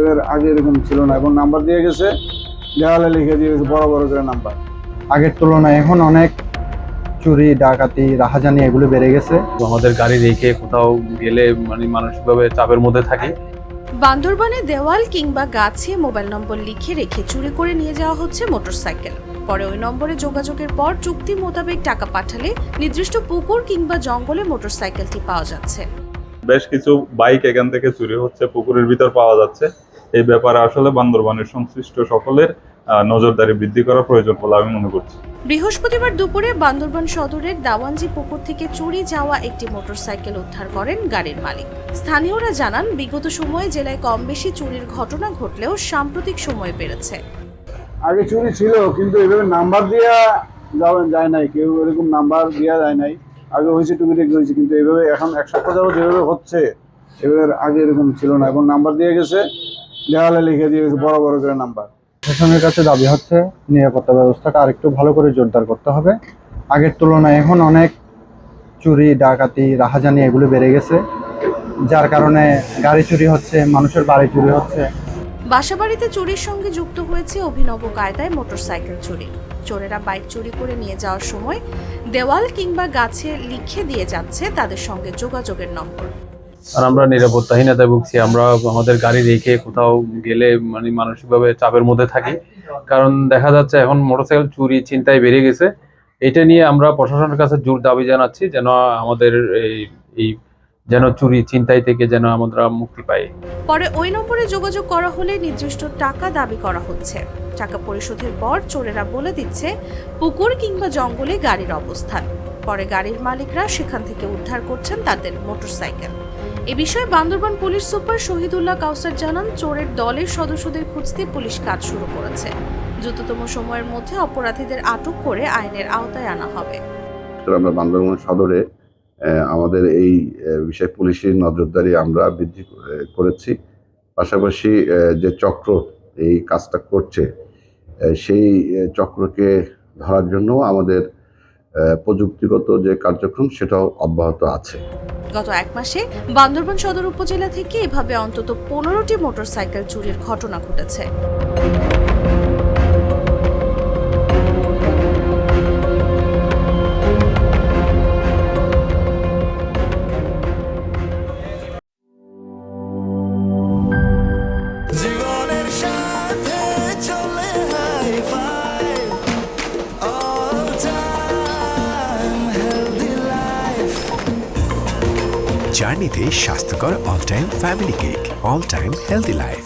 এবার আগে এরকম ছিল না, এবং নাম্বার দিয়ে গেছে, দেওয়ালে লিখে দিয়ে গেছে বড় বড় করে নাম্বার। আগের তুলনায় এখন অনেক চুরি, ডাকাতি, রাহাজানি এগুলো বেড়ে গেছে। আমাদের গাড়ি রেখে কোথাও গেলে মানে মানসিকভাবে চাপের মধ্যে থাকি। বান্দরবানে দেওয়াল কিংবা গাছে মোবাইল নম্বর লিখে রেখে চুরি করে নিয়ে যাওয়া হচ্ছে মোটরসাইকেল। পরে ওই নম্বরে যোগাযোগের পর চুক্তি মোতাবেক টাকা পাঠালে নির্দিষ্ট পুকুর কিংবা জঙ্গলে মোটরসাইকেলটি পাওয়া যাচ্ছে। বেশ কিছু বাইক এখান থেকে চুরি হচ্ছে, পুকুরের ভিতর পাওয়া যাচ্ছে। এই ব্যাপারে আসলে বান্দরবানের সংশ্লিষ্ট সকলের নজরদারি বৃদ্ধি করা প্রয়োজন বলে আমি মনে করছি। বৃহস্পতিবার দুপুরে বান্দরবান সদরের দাওয়ানজি পুকুর থেকে চুরি যাওয়া একটি মোটরসাইকেল উদ্ধার করেন গাড়ির মালিক। স্থানীয়রা জানান, বিগত সময়ে জেলায় কম বেশি চুরির ঘটনা ঘটলেও সাম্প্রতিক সময়ে বেড়েছে। আগে চুরি ছিল, কিন্তু এভাবে নাম্বার দেওয়া যায় নাই, কেউ এরকম নাম্বার দেওয়া যায় নাই। আগে হয়েছে, টুকিটাকি হয়েছে, কিন্তু এইভাবে এখন এক সপ্তাহ যাবত যেভাবে হচ্ছে, এবার আগে এরকম ছিল না, এবং নাম্বার দিয়ে গেছে, দেওয়ালে লিখে দিয়ে গেছে বড় বড় করে নাম্বার। প্রশাসনের কাছে দাবি হচ্ছে নিরাপত্তা ব্যবস্থাটা আরেকটু ভালো করে জোরদার করতে হবে। আগের তুলনায় এখন অনেক চুরি, ডাকাতি, রাহাজানি এগুলো বেড়ে গেছে, যার কারণে গাড়ি চুরি হচ্ছে, মানুষের বাড়ি চুরি হচ্ছে। বাসাবাড়িতে চুরির সঙ্গে যুক্ত হয়েছে অভিনব কায়দায় মোটরসাইকেল চুরি। চোরেরা বাইক চুরি করে নিয়ে যাওয়ার সময় দেওয়াল কিংবা গাছে লিখে দিয়ে যাচ্ছে তাদের সঙ্গে যোগাযোগের নম্বর। আর আমরা নিরাপত্তাহীনতায় ভুগছি। আমরা আমাদের গাড়ি রেখে কোথাও গেলে মানে মানসিকভাবে চাপের মধ্যে থাকি, কারণ দেখা যাচ্ছে এখন মোটরসাইকেল চুরি ছিনতাই বেড়ে গেছে। এটা নিয়ে আমরা প্রশাসনের কাছে জোর দাবি জানাচ্ছি যেন আমাদের এই যেন চুরি ছিনতাই থেকে যেন আমরা মুক্তি পাই। পরে ওই নম্বরে যোগাযোগ করা হলে নির্দিষ্ট টাকা দাবি করা হচ্ছে। টাকা পরিশোধের পর চোরেরা বলে দিচ্ছে পুকুর কিংবা জঙ্গলে গাড়ির অবস্থান। পরে গাড়ির মালিকরা সেখান থেকে উদ্ধার করছেন তাদের মোটরসাইকেল। এ বিষয়ে বান্দরবান পুলিশ সুপার শহীদুল্লাহ কাউসার জানান, চোরের দলের সদস্যদের খুঁজতে পুলিশ কাজ শুরু করেছে। দ্রুততম সময়ের মধ্যে অপরাধীদের আটক করে আইনের আওতায় আনা হবে। আমরা বান্দরবান সদরে আমাদের এই বিষয়ে পুলিশের নজরদারি আমরা বৃদ্ধি করেছি। পাশাপাশি যে চক্র এই কাজটা করছে, সেই চক্রকে ধরার জন্য আমাদের প্রযুক্তিগত যে কার্যক্রম সেটাও অব্যাহত আছে। গত এক মাসে বান্দরবান সদর উপজেলা থেকে এভাবে অন্তত 15টি মোটরসাইকেল চুরির ঘটনা ঘটেছে। জার্নিতে স্বাস্থ্যকর all time family cake, all time healthy life.